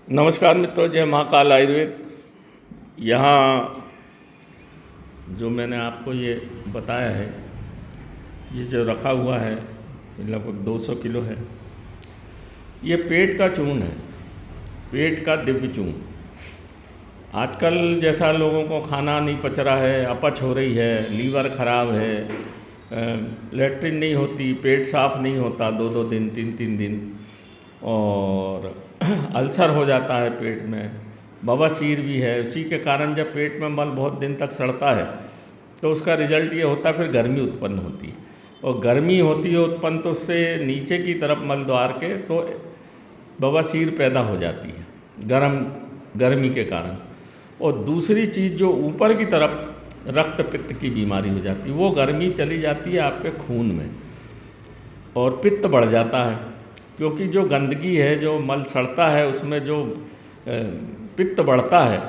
नमस्कार मित्रों, जय महाकाल आयुर्वेद। यहाँ जो मैंने आपको ये बताया है, ये जो रखा हुआ है लगभग 200 किलो है। ये पेट का चूर्ण है, पेट का दिव्य चूर्ण। आजकल जैसा लोगों को खाना नहीं पच रहा है, अपच हो रही है, लीवर ख़राब है, लेट्रिन नहीं होती, पेट साफ़ नहीं होता 2-2 दिन 3-3 दिन, और अल्सर हो जाता है पेट में, बवासीर भी है। उसी के कारण जब पेट में मल बहुत दिन तक सड़ता है तो उसका रिजल्ट ये होता है, फिर गर्मी उत्पन्न होती है, और गर्मी होती है उत्पन्न तो उससे नीचे की तरफ मल द्वार के तो बवासीर पैदा हो जाती है गर्मी के कारण। और दूसरी चीज़ जो ऊपर की तरफ रक्त पित्त की बीमारी हो जाती है, वो गर्मी चली जाती है आपके खून में और पित्त बढ़ जाता है, क्योंकि जो गंदगी है, जो मल सड़ता है, उसमें जो पित्त बढ़ता है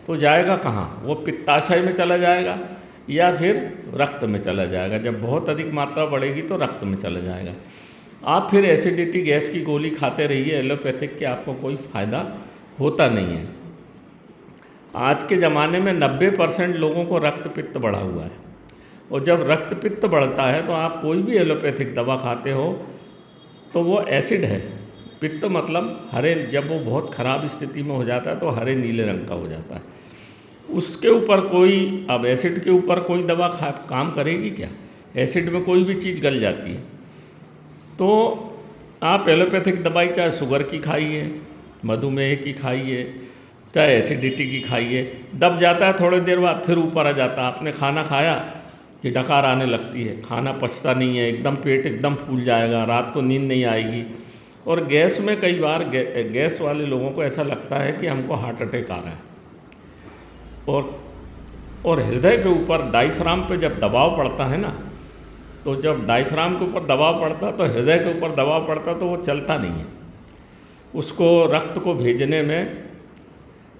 तो जाएगा कहाँ? वो पित्ताशय में चला जाएगा या फिर रक्त में चला जाएगा। जब बहुत अधिक मात्रा बढ़ेगी तो रक्त में चला जाएगा। आप फिर एसिडिटी गैस की गोली खाते रहिए एलोपैथिक के, आपको कोई फ़ायदा होता नहीं है। आज के ज़माने में 90% लोगों को रक्त पित्त बढ़ा हुआ है, और जब रक्त पित्त बढ़ता है तो आप कोई भी एलोपैथिक दवा खाते हो तो वो एसिड है। पित्त मतलब हरे, जब वो बहुत ख़राब स्थिति में हो जाता है तो हरे नीले रंग का हो जाता है। उसके ऊपर कोई, अब एसिड के ऊपर कोई दवा काम करेगी क्या? एसिड में कोई भी चीज़ गल जाती है। तो आप एलोपैथिक दवाई चाहे शुगर की खाइए, मधुमेह की खाइए, चाहे एसिडिटी की खाइए, दब जाता है थोड़ी देर बाद फिर ऊपर आ जाता है। आपने खाना खाया कि डकार आने लगती है, खाना पचता नहीं है, एकदम पेट एकदम फूल जाएगा, रात को नींद नहीं आएगी। और गैस में कई बार गैस वाले लोगों को ऐसा लगता है कि हमको हार्ट अटैक आ रहा है। और हृदय के ऊपर डायफ्राम पे जब दबाव पड़ता है ना, तो जब डायफ्राम के ऊपर दबाव पड़ता तो हृदय के ऊपर दबाव पड़ता तो वो चलता नहीं है, उसको रक्त को भेजने में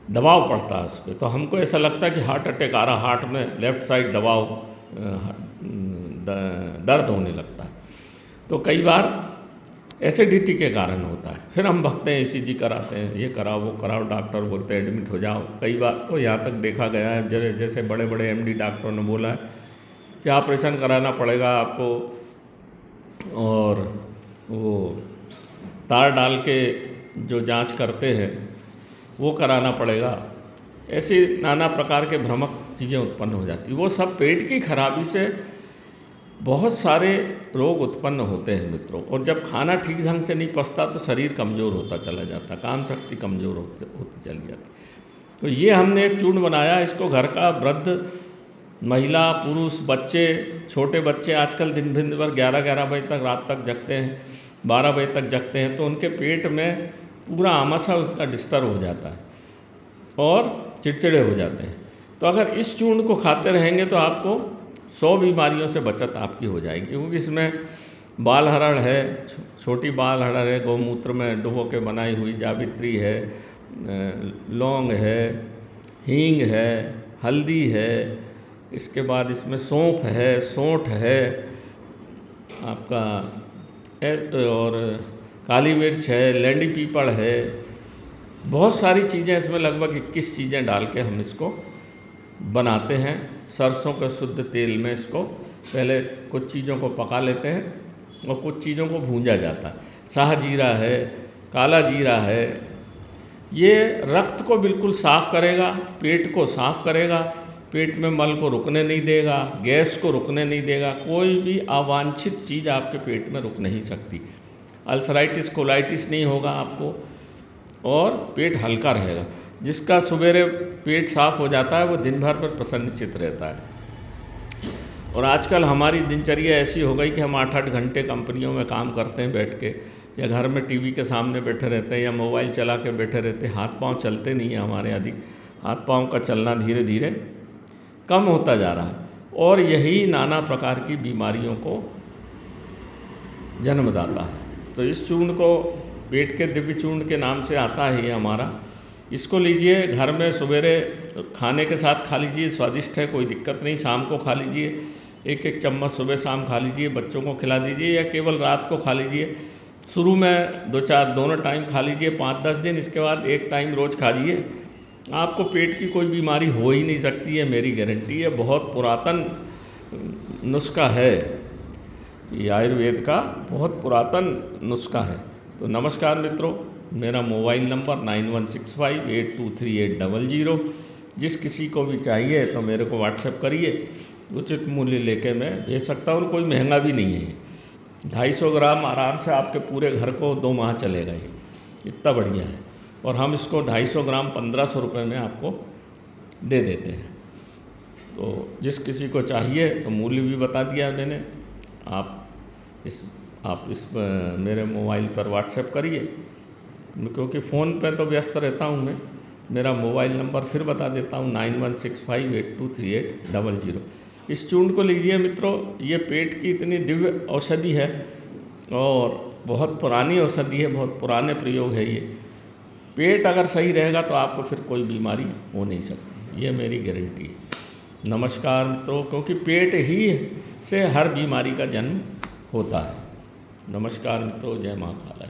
दबाव पड़ता है उस पर। तो हमको ऐसा लगता है कि हार्ट अटैक आ रहा, हार्ट में लेफ़्ट साइड दबाव दर्द होने लगता है। तो कई बार एसिडिटी के कारण होता है। फिर हम भगते हैं, ईसीजी कराते हैं, ये कराओ वो कराओ, डॉक्टर बोलते हैं एडमिट हो जाओ। कई बार तो यहाँ तक देखा गया है, जैसे बड़े बड़े एमडी डॉक्टरों ने बोला है कि ऑपरेशन कराना पड़ेगा आपको, और वो तार डाल के जो जांच करते हैं वो कराना पड़ेगा। ऐसी नाना प्रकार के भ्रामक चीज़ें उत्पन्न हो जाती। वो सब पेट की खराबी से बहुत सारे रोग उत्पन्न होते हैं मित्रों। और जब खाना ठीक ढंग से नहीं पचता तो शरीर कमज़ोर होता चला जाता, काम शक्ति कमज़ोर होती चली जाती। तो ये हमने एक चूर्ण बनाया, इसको घर का वृद्ध, महिला, पुरुष, बच्चे, छोटे बच्चे आजकल दिन भर 11-11 बजे तक रात तक जगते हैं, 12 बजे तक जगते हैं, तो उनके पेट में पूरा आमाशय उसका डिस्टर्ब हो जाता है और चिड़चिड़े हो जाते हैं। तो अगर इस चूर्ण को खाते रहेंगे तो आपको 100 बीमारियों से बचत आपकी हो जाएगी, क्योंकि इसमें बाल हरड़ है, छोटी बाल हरड़ है, गौमूत्र में डुबो के बनाई हुई, जावित्री है, लौंग है, हींग है, हल्दी है, इसके बाद इसमें सौंफ है, सौंठ है आपका, और काली मिर्च है, लैंडी पीपल है, बहुत सारी चीज़ें इसमें, लगभग 21 चीज़ें डाल के हम इसको बनाते हैं। सरसों के शुद्ध तेल में इसको पहले कुछ चीज़ों को पका लेते हैं और कुछ चीज़ों को भूंजा जाता है। शाह जीरा है, काला जीरा है, ये रक्त को बिल्कुल साफ़ करेगा, पेट को साफ़ करेगा, पेट में मल को रुकने नहीं देगा, गैस को रुकने नहीं देगा, कोई भी अवांछित चीज़ आपके पेट में रुक नहीं सकती। अल्सराइटिस कोलाइटिस नहीं होगा आपको, और पेट हल्का रहेगा। जिसका सवेरे पेट साफ़ हो जाता है वो दिन भर पर प्रसन्नचित्त रहता है। और आजकल हमारी दिनचर्या ऐसी हो गई कि हम 8-8 घंटे कंपनियों में काम करते हैं बैठ के, या घर में टीवी के सामने बैठे रहते हैं, या मोबाइल चला के बैठे रहते हैं। हाथ पांव चलते नहीं हैं हमारे, अधिक हाथ पांव का चलना धीरे धीरे कम होता जा रहा है, और यही नाना प्रकार की बीमारियों को जन्मदाता है। तो इस चूर्ण को पेट के दिव्य चूर्ण के नाम से आता है ये हमारा। इसको लीजिए, घर में सवेरे खाने के साथ खा लीजिए, स्वादिष्ट है, कोई दिक्कत नहीं। शाम को खा लीजिए, 1-1 चम्मच सुबह शाम खा लीजिए, बच्चों को खिला दीजिए, या केवल रात को खा लीजिए। शुरू में 2-4 दोनों टाइम खा लीजिए 5-10 दिन, इसके बाद एक टाइम रोज़ खा लीजिए, आपको पेट की कोई बीमारी हो ही नहीं सकती है, मेरी गारंटी है। बहुत पुरातन नुस्खा है, ये आयुर्वेद का बहुत पुरातन नुस्खा है। तो नमस्कार मित्रों, मेरा मोबाइल नंबर 9165823800। जिस किसी को भी चाहिए तो मेरे को व्हाट्सएप करिए, उचित मूल्य लेके मैं भेज सकता हूँ। कोई महंगा भी नहीं है, 250 ग्राम आराम से आपके पूरे घर को 2 माह चलेगा, ये इतना बढ़िया है। और हम इसको 250 ग्राम 1500 रुपये में आपको दे देते हैं। तो जिस किसी को चाहिए तो मूल्य भी बता दिया है मैंने, आप इस मेरे मोबाइल पर व्हाट्सएप करिए, क्योंकि फ़ोन पे तो व्यस्त रहता हूँ मैं। मेरा मोबाइल नंबर फिर बता देता हूँ 9165823800। इस चूर्ण को लीजिए मित्रों, ये पेट की इतनी दिव्य औषधि है और बहुत पुरानी औषधि है, बहुत पुराने प्रयोग है ये। पेट अगर सही रहेगा तो आपको फिर कोई बीमारी हो नहीं सकती, ये मेरी गारंटी है। नमस्कार मित्रों, क्योंकि पेट ही से हर बीमारी का जन्म होता है। नमस्कार मित्रों, जय माँ काला।